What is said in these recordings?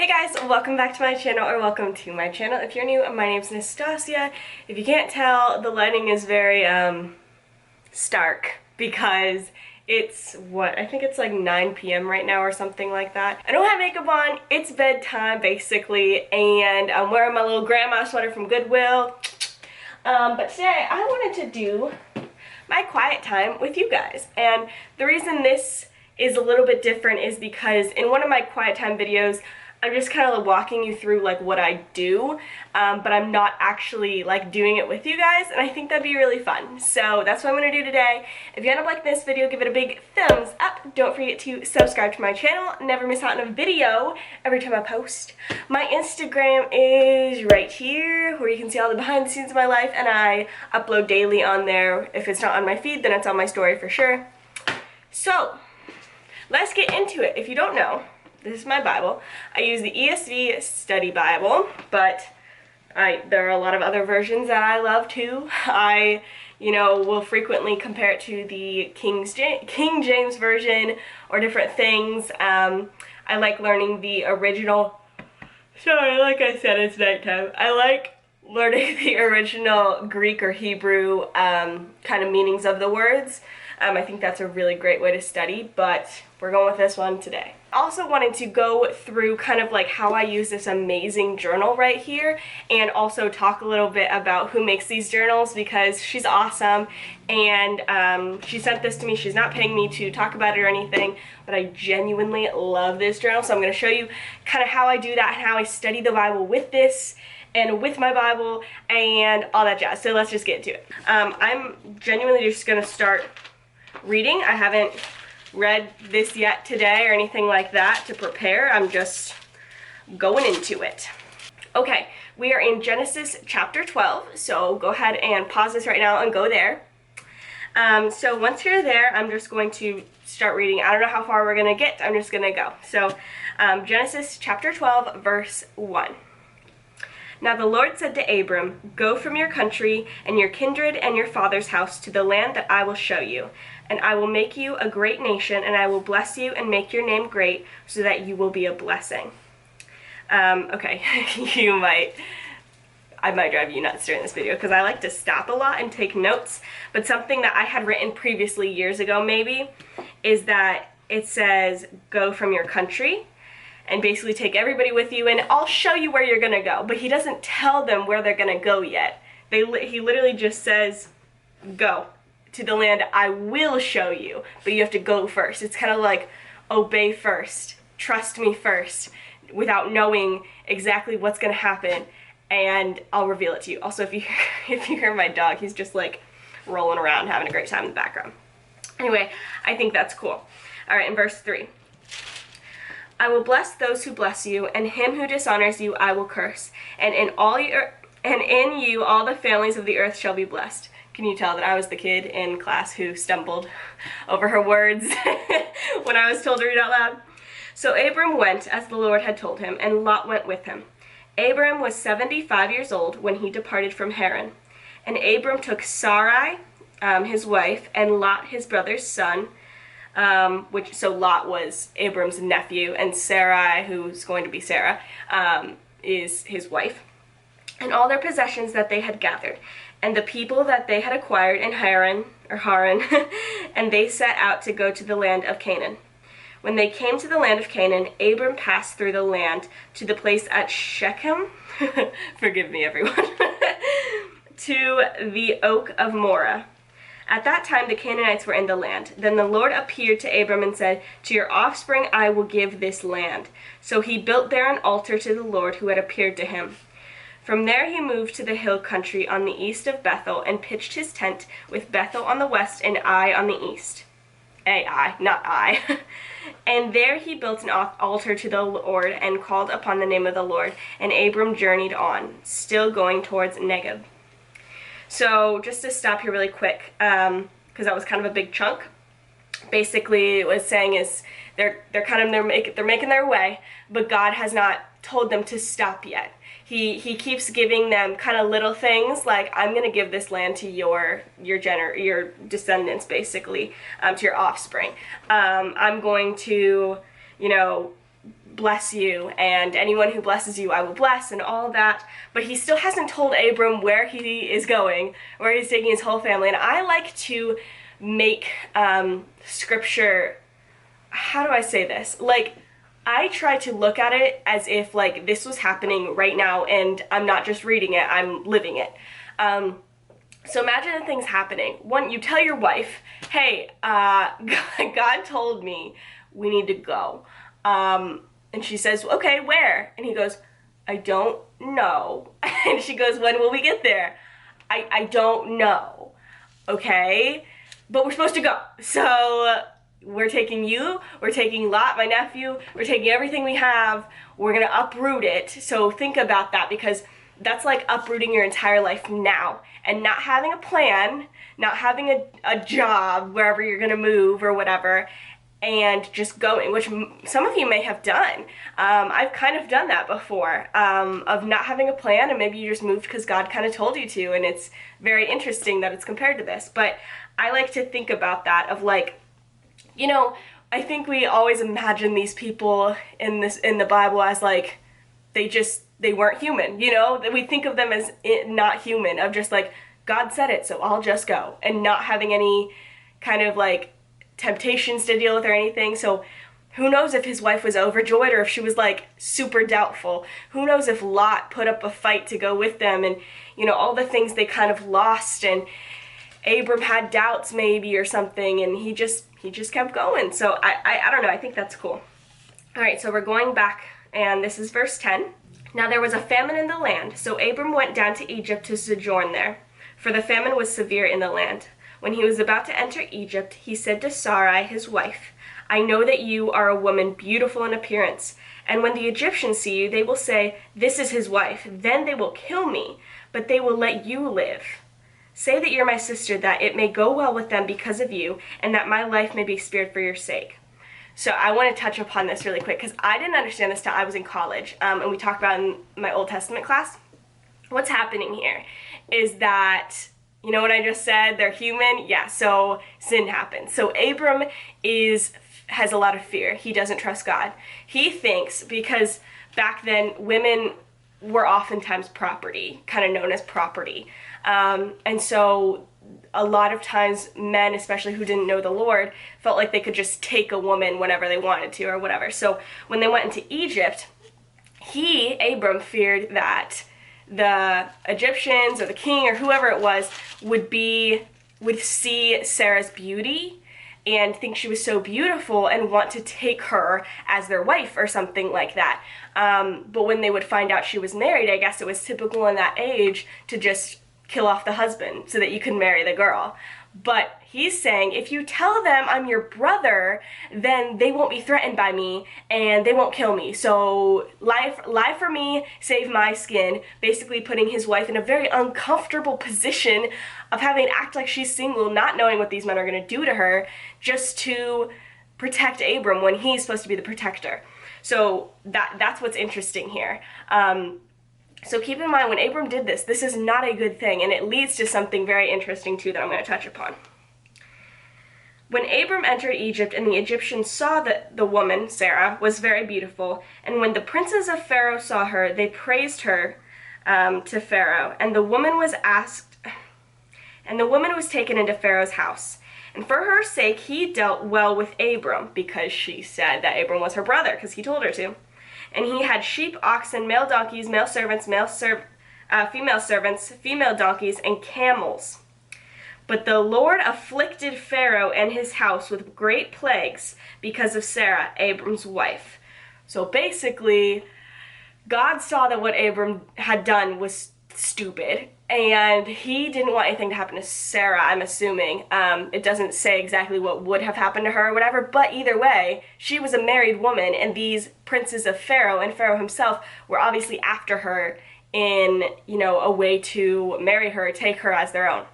Hey guys, welcome back to my channel, or welcome to my channel. If you're new, my name's Nastasia. If you can't tell, the lighting is very stark because it's I think it's like 9 p.m. right now or something like that. I don't have makeup on, it's bedtime basically, and I'm wearing my little grandma sweater from Goodwill. But today I wanted to do my quiet time with you guys, and the reason this is a little bit different is because in one of my quiet time videos I'm just kind of walking you through like what I do, but I'm not actually like doing it with you guys, and I think that'd be really fun. So that's what I'm going to do today. If you end up liking this video, give it a big thumbs up. Don't forget to subscribe to my channel. Never miss out on a video every time I post. My Instagram is right here, where you can see all the behind the scenes of my life, and I upload daily on there. If it's not on my feed, then it's on my story for sure. So let's get into it. If you don't know, this is my Bible. I use the ESV Study Bible, but there are a lot of other versions that I love too. I, will frequently compare it to the King James Version or different things. I like learning the original. Sorry, like I said, it's nighttime. I like learning the original Greek or Hebrew kind of meanings of the words. I think that's a really great way to study, but we're going with this one today. I also wanted to go through kind of like how I use this amazing journal right here, and also talk a little bit about who makes these journals, because she's awesome, and she sent this to me. She's not paying me to talk about it or anything, but I genuinely love this journal, so I'm going to show you kind of how I do that and how I study the Bible with this and with my Bible and all that jazz. So let's just get into it. I'm genuinely just going to start reading. I haven't read this yet today or anything like that to prepare. I'm just going into it. Okay, we are in Genesis chapter 12, so go ahead and pause this right now and go there. So once you're there, I'm just going to start reading. I don't know how far we're going to get. I'm just going to go. So Genesis chapter 12, verse 1. Now the Lord said to Abram, "Go from your country and your kindred and your father's house to the land that I will show you. And I will make you a great nation, and I will bless you and make your name great, so that you will be a blessing." Okay, I might drive you nuts during this video, because I like to stop a lot and take notes. But something that I had written previously years ago maybe is that it says, "Go from your country and basically take everybody with you, and I'll show you where you're going to go." But he doesn't tell them where they're going to go yet. He literally just says, "Go to the land I will show you, but you have to go first." It's kind of like obey first, trust me first, without knowing exactly what's going to happen, and I'll reveal it to you. Also, if you hear my dog, he's just like rolling around having a great time in the background. Anyway, I think that's cool. All right, in verse 3. "I will bless those who bless you, and him who dishonors you I will curse, and in you all the families of the earth shall be blessed." Can you tell that I was the kid in class who stumbled over her words when I was told to read out loud? "So Abram went as the Lord had told him, and Lot went with him. Abram was 75 years old when he departed from Haran. And Abram took Sarai, his wife, and Lot, his brother's son," so Lot was Abram's nephew, and Sarai, who's going to be Sarah, is his wife, "and all their possessions that they had gathered, and the people that they had acquired in Haran, and they set out to go to the land of Canaan. When they came to the land of Canaan, Abram passed through the land to the place at Shechem," forgive me everyone, "to the oak of Moreh. At that time the Canaanites were in the land. Then the Lord appeared to Abram and said, 'To your offspring I will give this land.' So he built there an altar to the Lord who had appeared to him. From there he moved to the hill country on the east of Bethel, and pitched his tent, with Bethel on the west and Ai on the east." Ai, not I. "And there he built an altar to the Lord, and called upon the name of the Lord. And Abram journeyed on, still going towards Negeb." So just to stop here really quick, because that was kind of a big chunk. Basically, what it's saying is they're making their way, but God has not told them to stop yet. He keeps giving them kind of little things like, "I'm going to give this land to your descendants, basically, to your offspring. I'm going to, bless you, and anyone who blesses you I will bless, and all of that. But he still hasn't told Abram where he is going, where he's taking his whole family. And I like to make scripture, how do I say this? Like, I try to look at it as if like this was happening right now and I'm not just reading it, I'm living it. So imagine the things happening. One, you tell your wife, hey, God told me we need to go. And she says, okay, where? And he goes, I don't know. And she goes, when will we get there? I don't know. Okay, but we're supposed to go. So we're taking you, we're taking Lot, my nephew, we're taking everything we have, we're gonna uproot it. So think about that, because that's like uprooting your entire life now and not having a plan, not having a job wherever you're gonna move or whatever, and just going, which some of you may have done. I've kind of done that before, of not having a plan, and maybe you just moved because God kind of told you to, and it's very interesting that it's compared to this. But I like to think about that, of like, you know, I think we always imagine these people in the Bible as like, they weren't human, you know? That we think of them as not human, of just like, God said it, so I'll just go, and not having any kind of like temptations to deal with or anything. So who knows if his wife was overjoyed or if she was like super doubtful. Who knows if Lot put up a fight to go with them, and you know, all the things they kind of lost, and Abram had doubts maybe or something, and he just kept going. So I don't know, I think that's cool. All right, so we're going back, and this is verse 10. Now there was a famine in the land, so Abram went down to Egypt to sojourn there, for the famine was severe in the land. When he was about to enter Egypt, he said to Sarai, his wife, I know that you are a woman beautiful in appearance, and when the Egyptians see you, they will say, this is his wife. Then they will kill me, but they will let you live. Say that you're my sister, that it may go well with them because of you, and that my life may be spared for your sake. So I want to touch upon this really quick, because I didn't understand this till I was in college, and we talked about it in my Old Testament class. What's happening here is that, you know what I just said, they're human? Yeah, so sin happens. So Abram has a lot of fear. He doesn't trust God. He thinks, because back then women were oftentimes property, kind of known as property. And so a lot of times men, especially who didn't know the Lord, felt like they could just take a woman whenever they wanted to or whatever. So when they went into Egypt, Abram feared that the Egyptians or the king or whoever it was would see Sarah's beauty and think she was so beautiful and want to take her as their wife or something like that. But when they would find out she was married, I guess it was typical in that age to just kill off the husband so that you can marry the girl. But he's saying, if you tell them I'm your brother, then they won't be threatened by me and they won't kill me. So lie for me, save my skin, basically putting his wife in a very uncomfortable position of having to act like she's single, not knowing what these men are going to do to her, just to protect Abram when he's supposed to be the protector. So that's what's interesting here. So keep in mind, when Abram did this is not a good thing, and it leads to something very interesting too that I'm going to touch upon. When Abram entered Egypt and the Egyptians saw that the woman, Sarah, was very beautiful, and when the princes of Pharaoh saw her, they praised her to Pharaoh, and the woman was taken into Pharaoh's house. And for her sake, he dealt well with Abram, because she said that Abram was her brother, because he told her to. And he had sheep, oxen, male donkeys, male servants, female servants, female donkeys, and camels. But the Lord afflicted Pharaoh and his house with great plagues because of Sarah, Abram's wife. So basically, God saw that what Abram had done was stupid, and he didn't want anything to happen to Sarah, I'm assuming. It doesn't say exactly what would have happened to her or whatever, but either way, she was a married woman, and these princes of Pharaoh and Pharaoh himself were obviously after her in, you know, a way to marry her, take her as their own.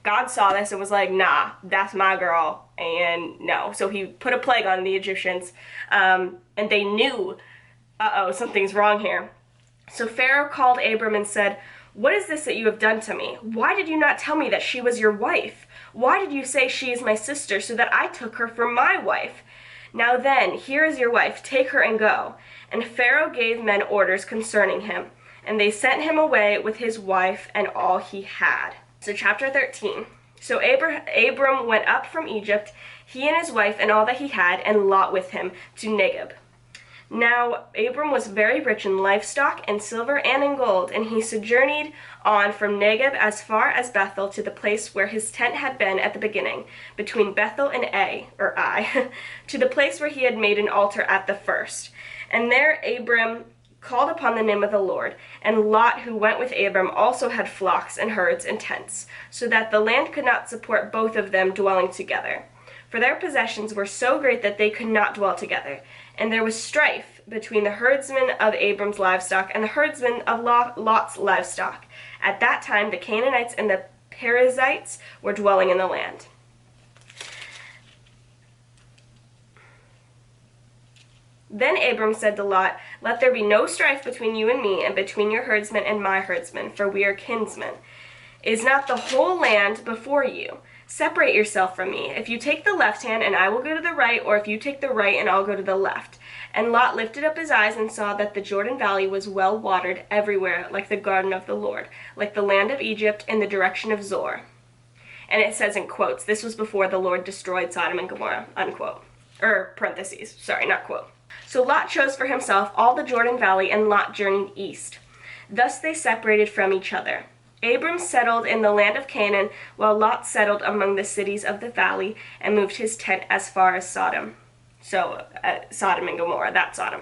God saw this and was like, nah, that's my girl, and no. So he put a plague on the Egyptians, and they knew, uh-oh, something's wrong here. So Pharaoh called Abram and said, what is this that you have done to me? Why did you not tell me that she was your wife? Why did you say she is my sister so that I took her for my wife? Now then, here is your wife, take her and go. And Pharaoh gave men orders concerning him, and they sent him away with his wife and all he had. So chapter 13. So Abram went up from Egypt, he and his wife and all that he had, and Lot with him, to Negeb. Now Abram was very rich in livestock and silver and in gold, and he sojourned on from Negeb as far as Bethel to the place where his tent had been at the beginning, between Bethel and Ai, to the place where he had made an altar at the first. And there Abram called upon the name of the Lord, and Lot, who went with Abram, also had flocks and herds and tents, so that the land could not support both of them dwelling together. For their possessions were so great that they could not dwell together. And there was strife between the herdsmen of Abram's livestock and the herdsmen of Lot's livestock. At that time the Canaanites and the Perizzites were dwelling in the land. Then Abram said to Lot, let there be no strife between you and me, and between your herdsmen and my herdsmen, for we are kinsmen. Is not the whole land before you? Separate yourself from me. If you take the left hand, and I will go to the right, or if you take the right, and I'll go to the left. And Lot lifted up his eyes and saw that the Jordan Valley was well watered everywhere, like the garden of the Lord, like the land of Egypt in the direction of Zoar. And it says in quotes, this was before the Lord destroyed Sodom and Gomorrah, unquote. Or parentheses, sorry, not quote. So Lot chose for himself all the Jordan Valley, and Lot journeyed east. Thus they separated from each other. Abram settled in the land of Canaan, while Lot settled among the cities of the valley and moved his tent as far as Sodom. So, Sodom and Gomorrah, that's Sodom.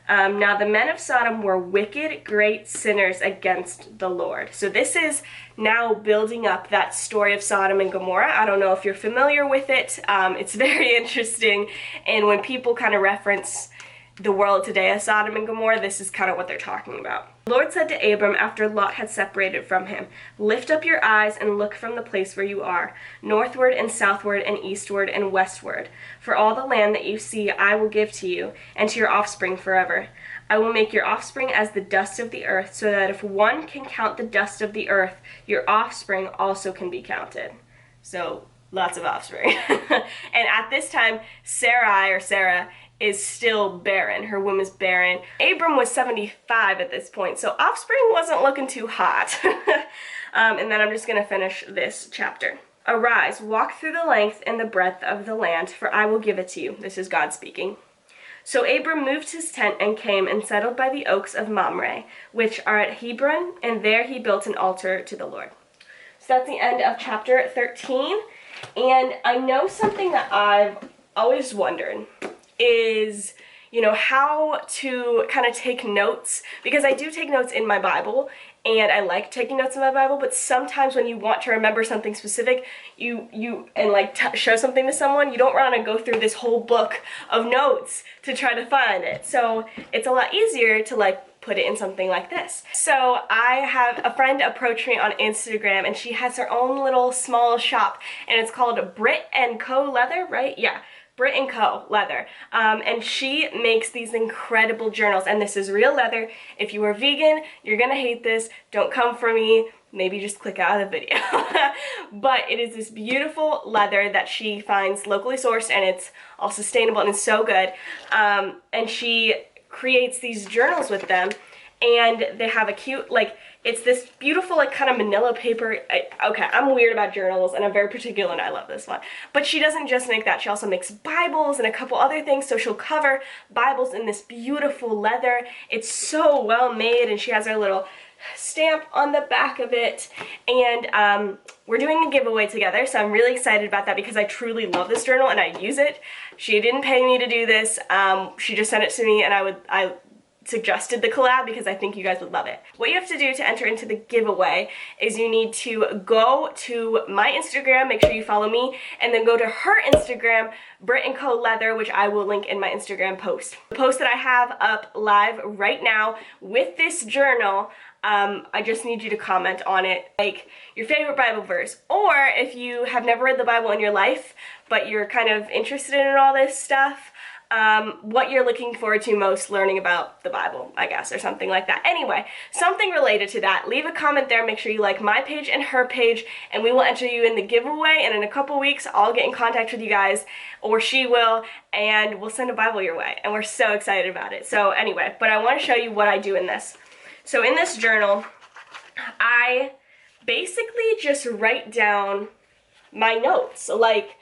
Now the men of Sodom were wicked, great sinners against the Lord. So this is now building up that story of Sodom and Gomorrah. I don't know if you're familiar with it. It's very interesting. And when people kind of reference the world today as Sodom and Gomorrah, this is kind of what they're talking about. The Lord said to Abram after Lot had separated from him, lift up your eyes and look from the place where you are, northward and southward and eastward and westward. For all the land that you see I will give to you, and to your offspring forever. I will make your offspring as the dust of the earth, so that if one can count the dust of the earth, your offspring also can be counted. So, lots of offspring. And at this time, Sarah is still barren. Her womb is barren. Abram was 75 at this point, so offspring wasn't looking too hot. And then I'm just going to finish this chapter. Arise, walk through the length and the breadth of the land, for I will give it to you. This is God speaking. So Abram moved his tent and came and settled by the oaks of Mamre, which are at Hebron, and there he built an altar to the Lord. So that's the end of chapter 13. And I know something that I've always wondered is, you know, how to kind of take notes, because I do take notes in my Bible, and I like taking notes in my Bible, but sometimes when you want to remember something specific, show something to someone, you don't want to go through this whole book of notes to try to find it. So it's a lot easier to put it in something like this. So I have a friend approach me on Instagram, and she has her own little small shop, and it's called Brit & Co. Leather, right? Yeah. Brit & Co. Leather, and she makes these incredible journals, and this is real leather. If you are vegan, you're gonna hate this. Don't come for me. Maybe just click out of the video. But it is this beautiful leather that she finds locally sourced, and it's all sustainable, and it's so good. And she creates these journals with them, and they have a cute, it's this beautiful, kind of manila paper. Okay, I'm weird about journals, and I'm very particular, and I love this one. But she doesn't just make that. She also makes Bibles and a couple other things, so she'll cover Bibles in this beautiful leather. It's so well made, and she has her little stamp on the back of it. And we're doing a giveaway together, so I'm really excited about that because I truly love this journal, and I use it. She didn't pay me to do this. She just sent it to me, and I suggested the collab because I think you guys would love it. What you have to do to enter into the giveaway is you need to go to my Instagram, make sure you follow me, and then go to her Instagram, Brit & Co. Leather, which I will link in my Instagram post. The post that I have up live right now with this journal, I just need you to comment on it, your favorite Bible verse, or if you have never read the Bible in your life, but you're kind of interested in all this stuff, what you're looking forward to most learning about the Bible, I guess, or something like that. Anyway, something related to that. Leave a comment there. Make sure you like my page and her page, and we will enter you in the giveaway. And in a couple weeks, I'll get in contact with you guys, or she will, and we'll send a Bible your way. And we're so excited about it. So anyway, but I want to show you what I do in this. So in this journal, I basically just write down my notes. Like,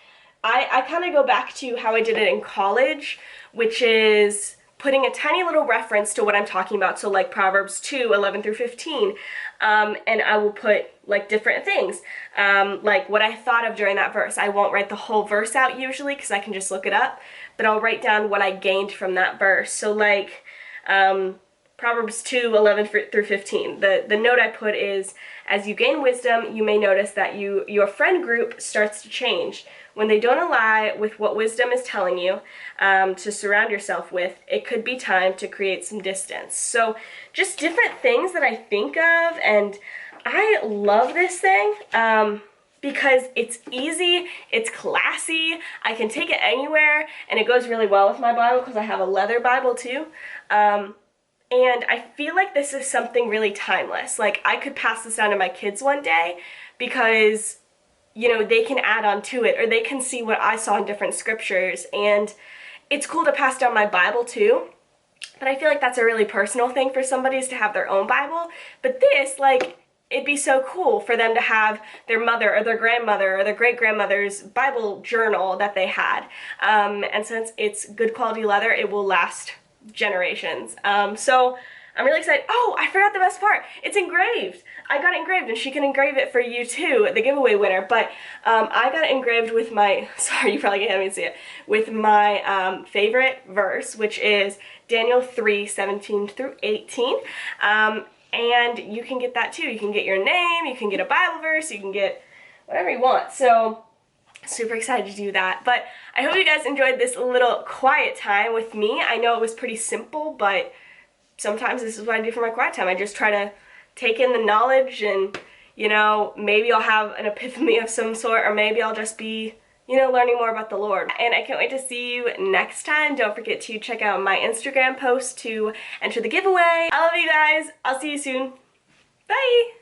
I kind of go back to how I did it in college, which is putting a tiny little reference to what I'm talking about. So like Proverbs 2:11 through 15. And I will put like different things, like what I thought of during that verse. I won't write the whole verse out usually because I can just look it up, but I'll write down what I gained from that verse. So like Proverbs 2:11 through 15. The note I put is, as you gain wisdom, you may notice that your friend group starts to change. When they don't align with what wisdom is telling you to surround yourself with, it could be time to create some distance. So just different things that I think of, and I love this thing because it's easy, it's classy, I can take it anywhere, and it goes really well with my Bible because I have a leather Bible too. And I feel like this is something really timeless. Like, I could pass this down to my kids one day because, you know, they can add on to it, or they can see what I saw in different scriptures, and it's cool to pass down my Bible too. But I feel like that's a really personal thing for somebody, is to have their own Bible. But this, like, it'd be so cool for them to have their mother or their grandmother or their great-grandmother's Bible journal that they had. And since it's good quality leather, it will last generations. So I'm really excited. Oh, I forgot the best part. It's engraved. I got it engraved, and she can engrave it for you too, the giveaway winner. But I got it engraved with my, sorry, you probably can't even see it, with my favorite verse, which is Daniel 3:17 through 18. And you can get that too. You can get your name, you can get a Bible verse, you can get whatever you want. So super excited to do that. But I hope you guys enjoyed this little quiet time with me. I know it was pretty simple, but sometimes this is what I do for my quiet time. I just try to take in the knowledge, and, you know, maybe I'll have an epiphany of some sort, or maybe I'll just be, you know, learning more about the Lord. And I can't wait to see you next time. Don't forget to check out my Instagram post to enter the giveaway. I love you guys. I'll see you soon. Bye!